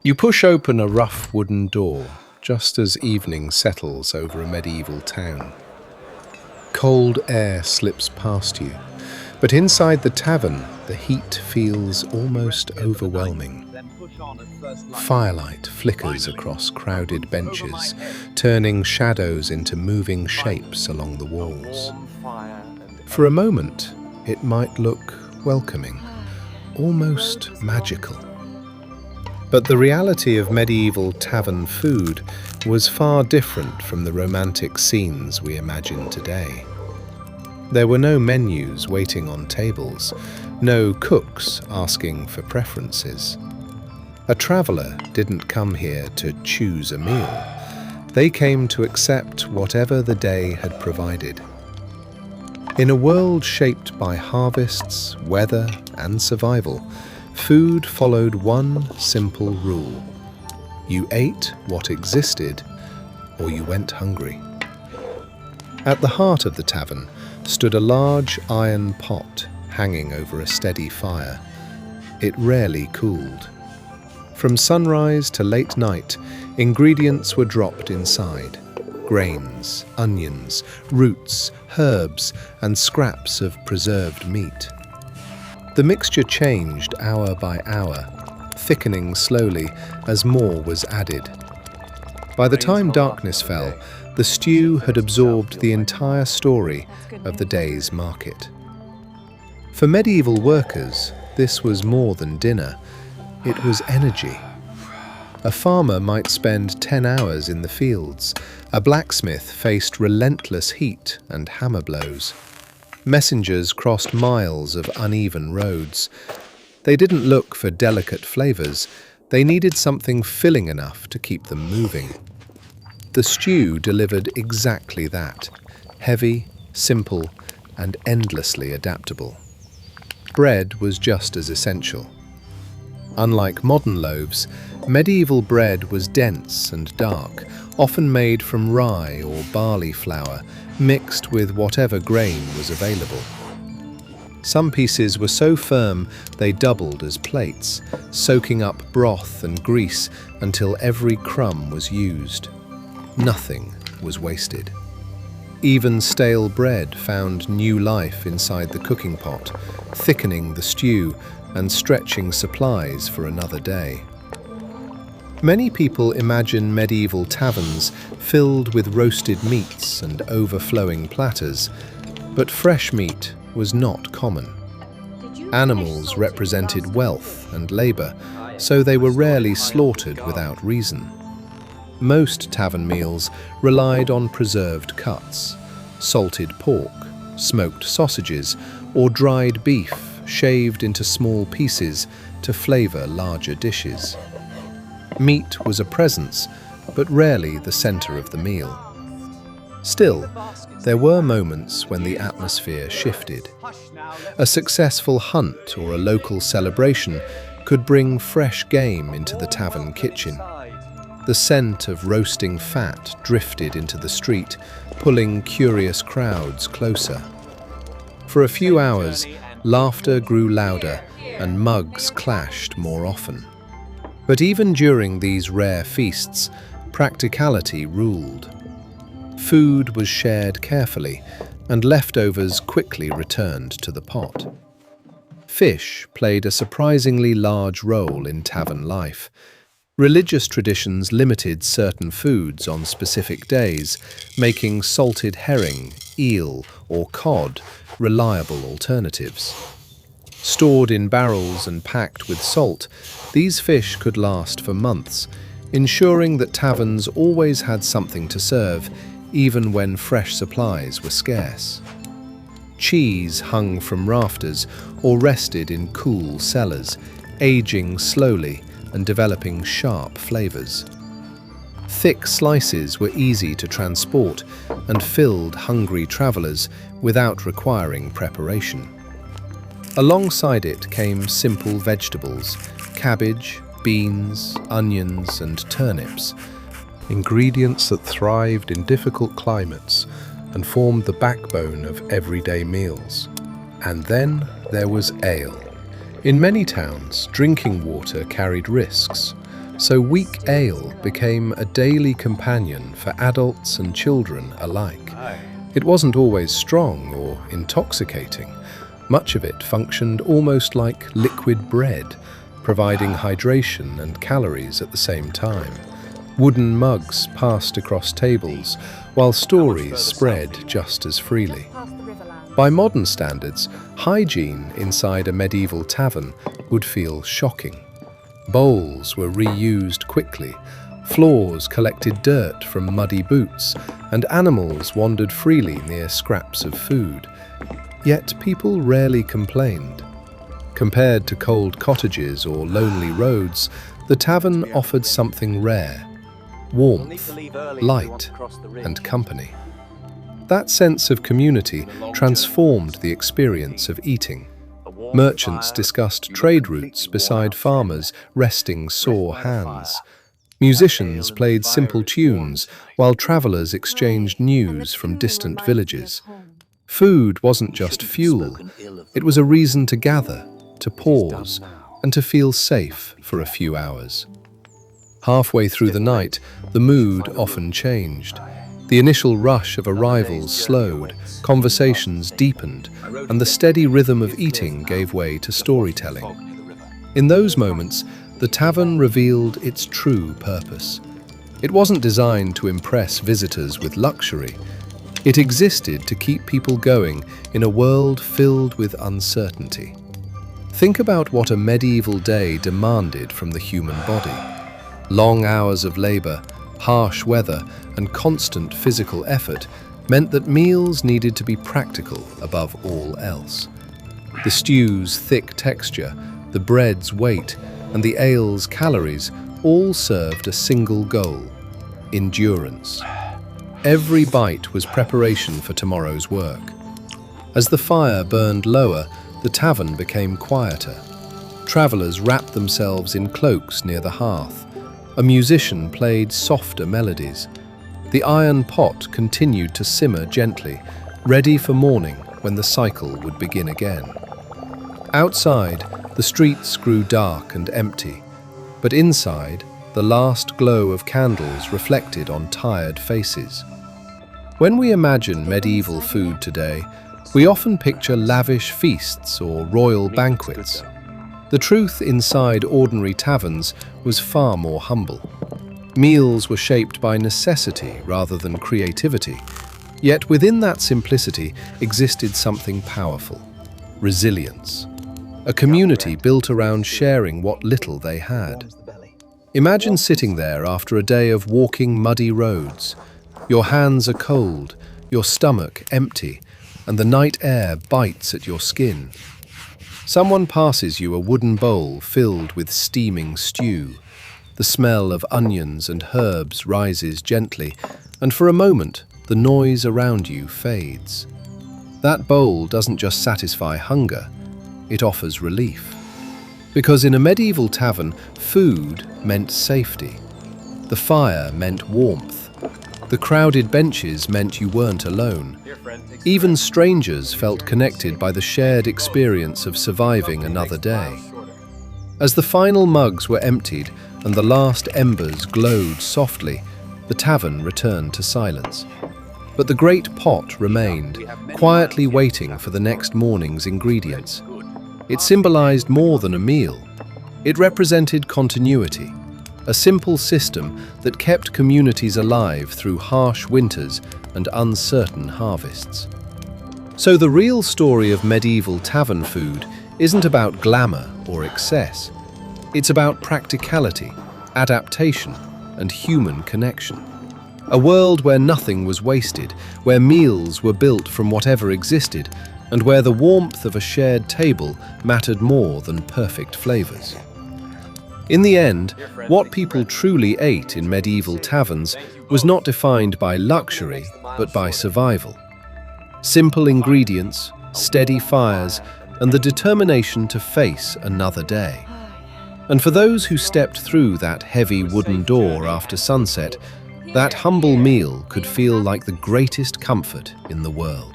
You push open a rough wooden door just as evening settles over a medieval town. Cold air slips past you, but inside the tavern, the heat feels almost overwhelming. Firelight flickers across crowded benches, turning shadows into moving shapes along the walls. For a moment, it might look welcoming, almost magical. But the reality of medieval tavern food was far different from the romantic scenes we imagine today. There were no menus waiting on tables, no cooks asking for preferences. A traveller didn't come here to choose a meal. They came to accept whatever the day had provided. In a world shaped by harvests, weather, and survival, food followed one simple rule. You ate what existed, or you went hungry. At the heart of the tavern stood a large iron pot hanging over a steady fire. It rarely cooled. From sunrise to late night, ingredients were dropped inside. Grains, onions, roots, herbs, and scraps of preserved meat. The mixture changed hour by hour, thickening slowly as more was added. By the time darkness fell, the stew had absorbed the entire story of the day's market. For medieval workers, this was more than dinner. It was energy. A farmer might spend 10 hours in the fields. A blacksmith faced relentless heat and hammer blows. Messengers crossed miles of uneven roads. They didn't look for delicate flavors. They needed something filling enough to keep them moving. The stew delivered exactly that: heavy, simple, and endlessly adaptable. Bread was just as essential. Unlike modern loaves, medieval bread was dense and dark, often made from rye or barley flour, mixed with whatever grain was available. Some pieces were so firm they doubled as plates, soaking up broth and grease until every crumb was used. Nothing was wasted. Even stale bread found new life inside the cooking pot, thickening the stew and stretching supplies for another day. Many people imagine medieval taverns filled with roasted meats and overflowing platters, but fresh meat was not common. Animals represented wealth and labor, so they were rarely slaughtered without reason. Most tavern meals relied on preserved cuts, salted pork, smoked sausages, or dried beef shaved into small pieces to flavor larger dishes. Meat was a presence, but rarely the center of the meal. Still, there were moments when the atmosphere shifted. A successful hunt or a local celebration could bring fresh game into the tavern kitchen. The scent of roasting fat drifted into the street, pulling curious crowds closer. For a few hours, laughter grew louder and mugs clashed more often. But even during these rare feasts, practicality ruled. Food was shared carefully, and leftovers quickly returned to the pot. Fish played a surprisingly large role in tavern life. Religious traditions limited certain foods on specific days, making salted herring, eel, or cod reliable alternatives. Stored in barrels and packed with salt, these fish could last for months, ensuring that taverns always had something to serve, even when fresh supplies were scarce. Cheese hung from rafters or rested in cool cellars, aging slowly and developing sharp flavors. Thick slices were easy to transport and filled hungry travelers without requiring preparation. Alongside it came simple vegetables: cabbage, beans, onions, and turnips, ingredients that thrived in difficult climates and formed the backbone of everyday meals. And then there was ale. In many towns, drinking water carried risks. So weak ale became a daily companion for adults and children alike. It wasn't always strong or intoxicating. Much of it functioned almost like liquid bread, providing hydration and calories at the same time. Wooden mugs passed across tables, while stories spread just as freely. By modern standards, hygiene inside a medieval tavern would feel shocking. Bowls were reused quickly, floors collected dirt from muddy boots, and animals wandered freely near scraps of food. Yet people rarely complained. Compared to cold cottages or lonely roads, the tavern offered something rare: warmth, light, and company. That sense of community transformed the experience of eating. Merchants discussed trade routes beside farmers resting sore hands. Musicians played simple tunes, while travelers exchanged news from distant villages. Food wasn't just fuel, it was a reason to gather, to pause, and to feel safe for a few hours. Halfway through the night, the mood often changed. The initial rush of arrivals slowed, conversations deepened, and the steady rhythm of eating gave way to storytelling. In those moments, the tavern revealed its true purpose. It wasn't designed to impress visitors with luxury. It existed to keep people going in a world filled with uncertainty. Think about what a medieval day demanded from the human body. Long hours of labor, harsh weather, and constant physical effort meant that meals needed to be practical above all else. The stew's thick texture, the bread's weight, and the ale's calories all served a single goal: endurance. Every bite was preparation for tomorrow's work. As the fire burned lower, the tavern became quieter. Travelers wrapped themselves in cloaks near the hearth. A musician played softer melodies. The iron pot continued to simmer gently, ready for morning when the cycle would begin again. Outside, the streets grew dark and empty, but inside, the last glow of candles reflected on tired faces. When we imagine medieval food today, we often picture lavish feasts or royal banquets. The truth inside ordinary taverns was far more humble. Meals were shaped by necessity rather than creativity. Yet within that simplicity existed something powerful: resilience. A community built around sharing what little they had. Imagine sitting there after a day of walking muddy roads. Your hands are cold, your stomach empty, and the night air bites at your skin. Someone passes you a wooden bowl filled with steaming stew. The smell of onions and herbs rises gently, and for a moment, the noise around you fades. That bowl doesn't just satisfy hunger, it offers relief. Because in a medieval tavern, food meant safety. The fire meant warmth. The crowded benches meant you weren't alone. Even strangers felt connected by the shared experience of surviving another day. As the final mugs were emptied and the last embers glowed softly, the tavern returned to silence. But the great pot remained, quietly waiting for the next morning's ingredients. It symbolized more than a meal. It represented continuity, a simple system that kept communities alive through harsh winters and uncertain harvests. So the real story of medieval tavern food isn't about glamour or excess. It's about practicality, adaptation, and human connection. A world where nothing was wasted, where meals were built from whatever existed, and where the warmth of a shared table mattered more than perfect flavors. In the end, what people truly ate in medieval taverns was not defined by luxury, but by survival. Simple ingredients, steady fires, and the determination to face another day. And for those who stepped through that heavy wooden door after sunset, that humble meal could feel like the greatest comfort in the world.